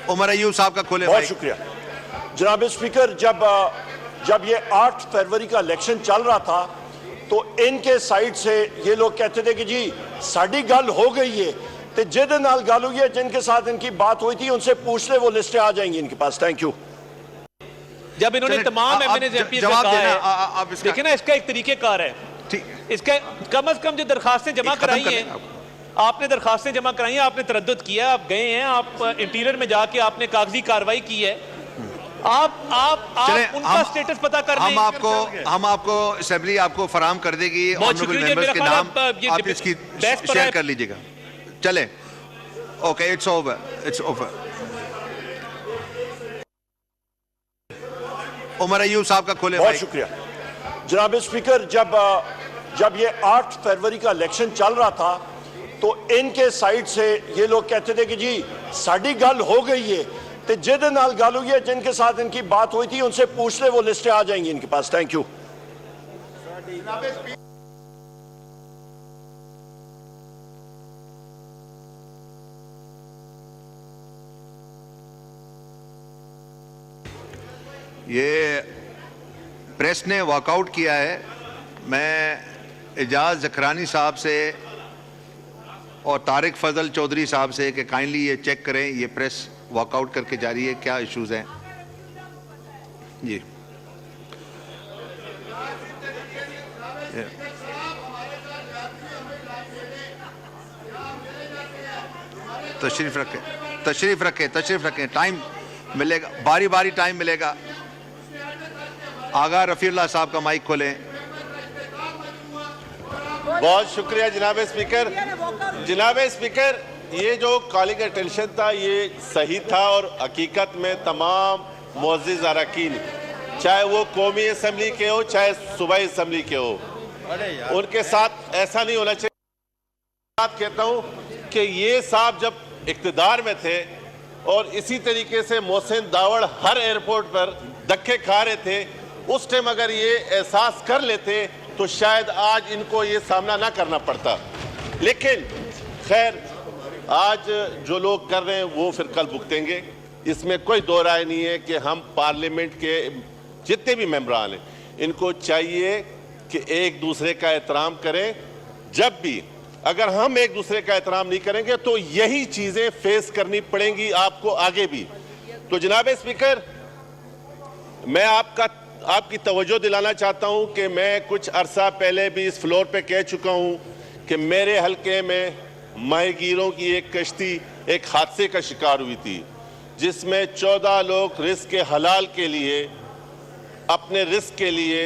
उमर अयूब साहब का खोले। बहुत शुक्रिया जनाब स्पीकर। जब ये 8 फरवरी का इलेक्शन चल रहा था तो इनके साइड से ये लोग कहते थे कि जी साड़ी गल हो गई है, तो जिद नाल गल हुई है, जिनके साथ इनकी बात हुई थी उनसे पूछ ले, वो लिस्टें आ जाएंगी इनके पास। Thank you. जब इन्होंने तमाम एमएनए जवाब देना, है, देखिए ना इसका एक तरीकेकार है, इसका कम से कम जो दरखास्तें जमा कराई हैं, आपने दरखास्तें जमा कराई हैं, आपने तरद्दुद किया, आप गए हैं, आप इंटीरियर में जाके आपने कागजी कार्रवाई की है, आप उनका स्टेटस पता कर लें। हम आपको असेंबली आपको फराम कर देगी, ऑनरेबल मेंबर्स के नाम आप इसकी शेयर कर लीजिएगा। चले, okay, it's over. Umar Ayub साहब का खोले। बहुत शुक्रिया जनाब स्पीकर। जब ये 8 फरवरी का इलेक्शन चल रहा था तो इनके साइड से ये लोग कहते थे कि जी साड़ी गल हो गई है, तो जिद नाल गल हुई है, जिनके साथ इनकी बात हुई थी उनसे पूछ ले, वो लिस्टें आ जाएंगी इनके पास। Thank you. ये प्रेस ने वॉकआउट किया है। मैं एजाज ज़करानी साहब से और तारिक फजल चौधरी साहब से कि काइंडली ये चेक करें, ये प्रेस वॉकआउट करके जा रही है, क्या इश्यूज हैं जी। तशरीफ रखें, टाइम मिलेगा, बारी बारी टाइम मिलेगा। आगा रफीउल्लाह साहब का माइक खोलें। बहुत शुक्रिया जनाब स्पीकर। जनाब स्पीकर, ये जो कॉलिंग अटेंशन था ये सही था और हकीकत में तमाम मुअज़्ज़िज़ अरकान, चाहे वो कौमी असम्बली के हो चाहे सूबाई असम्बली के हो, उनके साथ ऐसा नहीं होना चाहिए। बात कहता हूँ कि ये साहब जब इक़्तिदार में थे और इसी तरीके से मोहसिन दावड़ हर एयरपोर्ट पर धक्के खा रहे थे, उस टाइम अगर ये एहसास कर लेते तो शायद आज इनको ये सामना ना करना पड़ता। लेकिन खैर, आज जो लोग कर रहे हैं वो फिर कल भुगतेंगे, इसमें कोई दो राय नहीं है कि हम पार्लियामेंट के जितने भी मेंबरान हैं इनको चाहिए कि एक दूसरे का एहतराम करें। जब भी अगर हम एक दूसरे का एहतराम नहीं करेंगे तो यही चीज़ें फेस करनी पड़ेंगी आपको आगे भी। तो जनाब स्पीकर, मैं आपकी तवज्जो दिलाना चाहता हूं कि मैं कुछ अरसा पहले भी इस फ्लोर पे कह चुका हूं कि मेरे हलके में माहीगीरों की एक कश्ती एक हादसे का शिकार हुई थी, जिसमें 14 लोग रिस्क के हलाल के लिए, अपने रिस्क के लिए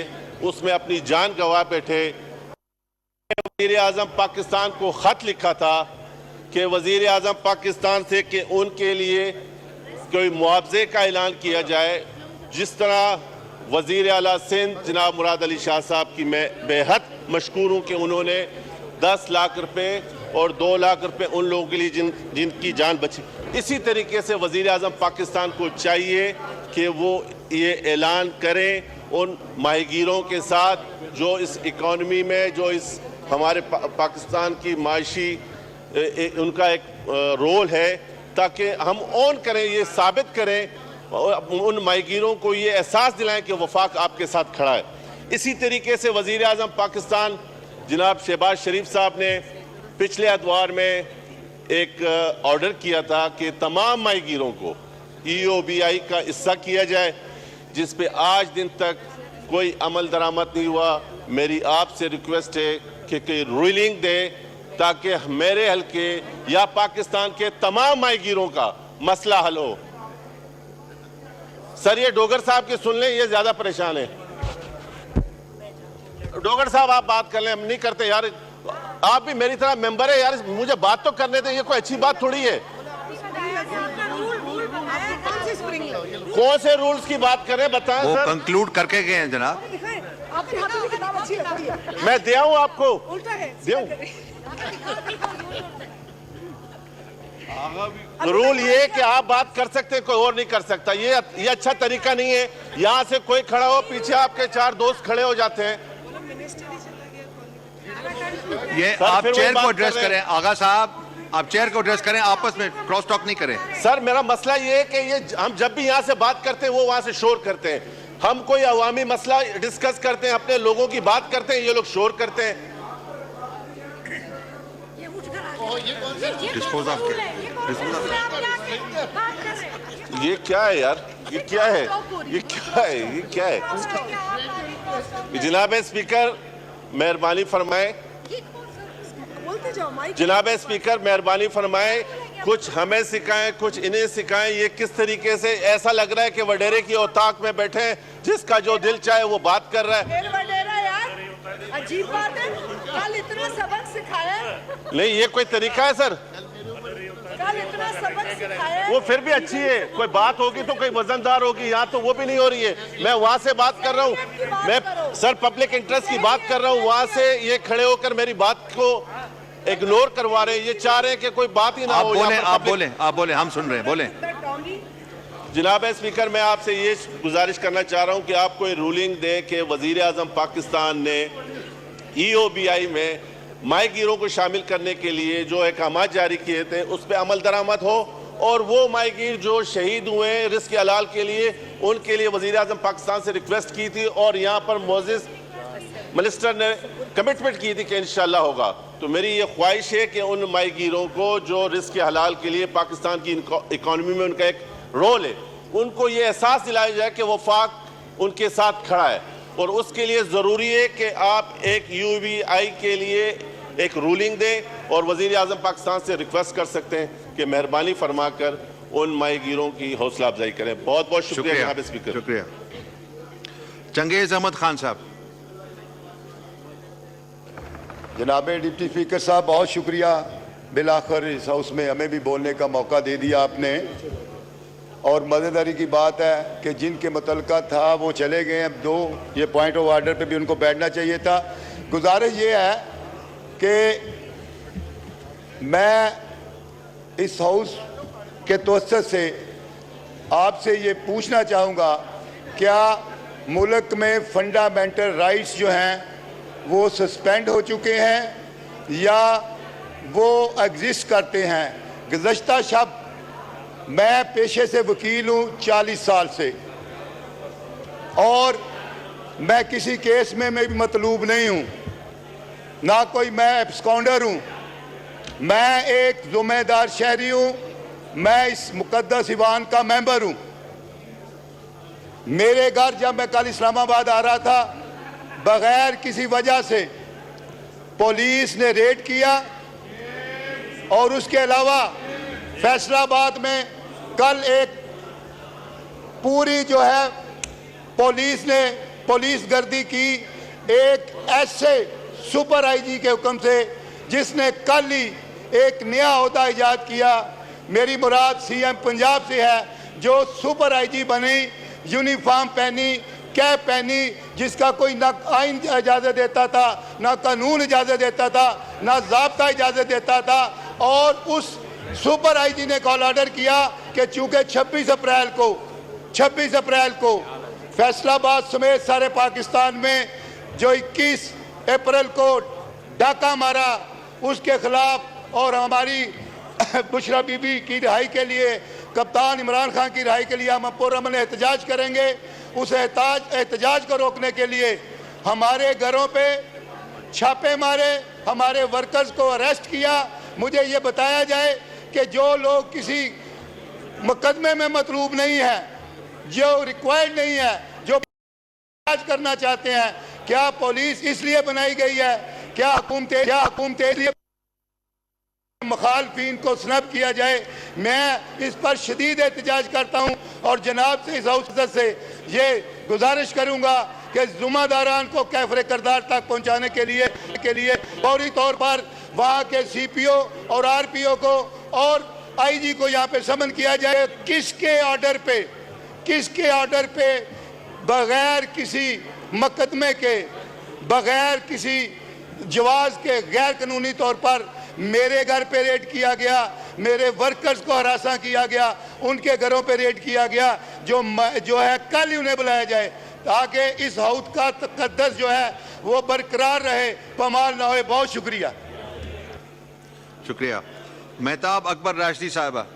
उसमें अपनी जान गंवा बैठे। वज़ीर आज़म पाकिस्तान को ख़त लिखा था कि वज़ीर आज़म पाकिस्तान से कि उनके लिए कोई मुआवजे का ऐलान किया जाए। जिस तरह वज़ीर आला सिंध जनाब मुराद अली शाह साहब की मैं बेहद मशकूर हूँ कि उन्होंने 10 लाख रुपए और 2 लाख रुपए उन लोगों के लिए जिनकी जान बची। इसी तरीके से वज़ीर आज़म पाकिस्तान को चाहिए कि वो ये ऐलान करें उन माहीगीरों के साथ जो इस इकॉनमी में, जो इस हमारे पाकिस्तान की माशी उनका एक रोल है, ताकि हम ऑन करें, ये साबित करें और उन माहीगीरों को ये एहसास दिलाएं कि वफाक आपके साथ खड़ा है। इसी तरीके से वज़ीर आज़म पाकिस्तान जनाब शहबाज शरीफ साहब ने पिछले अतवार में एक ऑर्डर किया था कि तमाम माहीगीरों को EOBI का हिस्सा किया जाए, जिस पे आज दिन तक कोई अमल दरामद नहीं हुआ। मेरी आपसे रिक्वेस्ट है कि कोई रूलिंग दे ताकि मेरे हल्के या पाकिस्तान के तमाम माहीगीरों का मसला हल हो। सर, ये डोगर साहब की सुन लें, ये ज्यादा परेशान है। डोगर साहब आप बात कर लें, हम नहीं करते यार, आप भी मेरी तरह मेंबर है यार, मुझे बात तो करने दें, ये कोई अच्छी बात थोड़ी है। कौन से रूल्स की बात करें बताएं सर। वो कंक्लूड करके गए हैं जनाब। मैं दे आऊं आपको, रूल ये कि आप बात कर सकते हैं, कोई और नहीं कर सकता। ये अच्छा तरीका नहीं है। यहाँ से कोई खड़ा हो, पीछे आपके 4 दोस्त खड़े हो जाते हैं। ये आप चेयर को एड्रेस करें। आगा आप चेयर को एड्रेस करें, आपस में क्रॉस टॉक नहीं करें। सर मेरा मसला ये है कि ये हम जब भी यहाँ से बात करते हैं वो वहाँ से शोर करते हैं। हम कोई अवामी मसला डिस्कस करते हैं, अपने लोगों की बात करते हैं, ये लोग शोर करते हैं। डिस्पोज ऑफ ये क्या है यार, ये क्या है, ये क्या है, ये क्या है? जनाब स्पीकर मेहरबानी फरमाए, जनाब स्पीकर मेहरबानी फरमाए, कुछ हमें सिखाएं, कुछ इन्हें सिखाएं। ये किस तरीके से ऐसा लग रहा है कि वडेरे की औताक में बैठे हैं, जिसका जो दिल चाहे वो बात कर रहा है। अजीब बात है, कल इतना सबक सिखाया। नहीं ये कोई तरीका है सर? कल इतना सबक सिखाया। वो फिर भी अच्छी है, कोई बात होगी तो कोई वजनदार होगी, यहाँ तो वो भी नहीं हो रही है। मैं वहां से बात कर रहा हूँ, मैं सर पब्लिक इंटरेस्ट की बात कर रहा हूँ, वहां से ये खड़े होकर मेरी बात को इग्नोर करवा रहे हैं। ये चाह रहे हैं कि कोई बात ही ना हो। आप बोले, हम सुन रहे हैं, बोले। जनाब स्पीकर मैं आपसे ये गुजारिश करना चाह रहा हूँ कि आप कोई रूलिंग दें कि वजीर आजम पाकिस्तान ने EOBI में माई गिरों को शामिल करने के लिए जो अहकाम जारी किए थे उस पर अमल दरामद हो, और वो माई गिर जो शहीद हुए रिस्क हलाल के लिए, उनके लिए वजीर आजम पाकिस्तान से रिक्वेस्ट की थी और यहाँ पर मोजिज़ मिनिस्टर ने कमिटमेंट की थी कि इंशाल्लाह होगा। तो मेरी ये ख्वाहिश है कि उन माई गिरों को जो रिस्क हलाल के लिए पाकिस्तान की इकॉनमी में उनका एक रोल है, उनको ये एहसास दिलाया जाए कि वफाक उनके साथ खड़ा है। और उसके लिए ज़रूरी है कि आप एक UBI के लिए एक रूलिंग दें, और वज़ीर आज़म पाकिस्तान से रिक्वेस्ट कर सकते हैं कि मेहरबानी फरमा कर उन माहीगीरों की हौसला अफजाई करें। बहुत बहुत शुक्रिया जनाब स्पीकर। शुक्रिया। चंगेज़ अहमद खान साहब। जनाब डिप्टी स्पीकर साहब बहुत शुक्रिया, बिलाखिर इस हाउस में हमें भी बोलने का मौका दे दिया आपने। और मज़ेदारी की बात है कि जिनके मुतल्लिका था वो चले गए, अब दो ये पॉइंट ऑफ आर्डर पे भी उनको बैठना चाहिए था। गुजारिश ये है कि मैं इस हाउस के तवज्जुह से आपसे ये पूछना चाहूँगा, क्या मुल्क में फंडामेंटल राइट्स जो हैं वो सस्पेंड हो चुके हैं या वो एग्जिस्ट करते हैं? गुज़श्ता शब मैं पेशे से वकील हूँ 40 साल से, और मैं किसी केस में मैं भी मतलूब नहीं हूँ, ना कोई मैं एब्सकॉन्डर हूँ। मैं एक ज़िम्मेदार शहरी हूँ, मैं इस मुक़द्दस ईवान का मेंबर हूँ। मेरे घर जब मैं कल इस्लामाबाद आ रहा था, बगैर किसी वजह से पुलिस ने रेड किया, और उसके अलावा फैसलाबाद में कल एक पूरी जो है पुलिस ने पुलिस गर्दी की एक ऐसे सुपर आईजी के हुक्म से जिसने कल ही एक नया ओहदा इजाद किया। मेरी मुराद CM पंजाब से है, जो सुपर आईजी बनी, यूनिफॉर्म पहनी, कैप पहनी, जिसका कोई ना आइन इजाज़त देता था, ना कानून इजाज़त देता था, ना ज़ाब्ता इजाज़त देता था। और उस सुपर आईजी ने कॉल ऑर्डर किया कि चूँकि 26 अप्रैल को फैसलाबाद समेत सारे पाकिस्तान में जो 21 अप्रैल को डाका मारा, उसके खिलाफ और हमारी बुशरा बीबी की रिहाई के लिए, कप्तान इमरान खान की रिहाई के लिए हम पुरअमन एहतजाज करेंगे। उस एहतजाज को रोकने के लिए हमारे घरों पे छापे मारे, हमारे वर्कर्स को अरेस्ट किया। मुझे ये बताया जाए कि जो लोग किसी मुकदमे में मतलूब नहीं है, जो रिक्वायर्ड नहीं है, जो इलाज करना चाहते हैं, क्या पुलिस इसलिए बनाई गई है? क्या हुकूमत इसलिए मुखालफिन को स्नब किया जाए? मैं इस पर शदीद एहतजाज करता हूँ और जनाब से इस हाउस से ये गुजारिश करूँगा कि जुम्मेदारान को कैफरे करदार तक पहुँचाने के लिए फौरी तौर पर वहाँ के CPO और RPO को और IG को यहाँ पे समन किया जाए। किसके ऑर्डर पे बगैर किसी मुकदमे के, बगैर किसी जवाज के गैर कानूनी तौर पर मेरे घर पे रेड किया गया, मेरे वर्कर्स को हरासा किया गया, उनके घरों पे रेड किया गया, जो है कल ही उन्हें बुलाया जाए ताकि इस हाउस का तकद्दस जो है वो बरकरार रहे, पमाल ना हो। बहुत शुक्रिया। शुक्रिया। मेहताब अकबर राशदी साहिबा।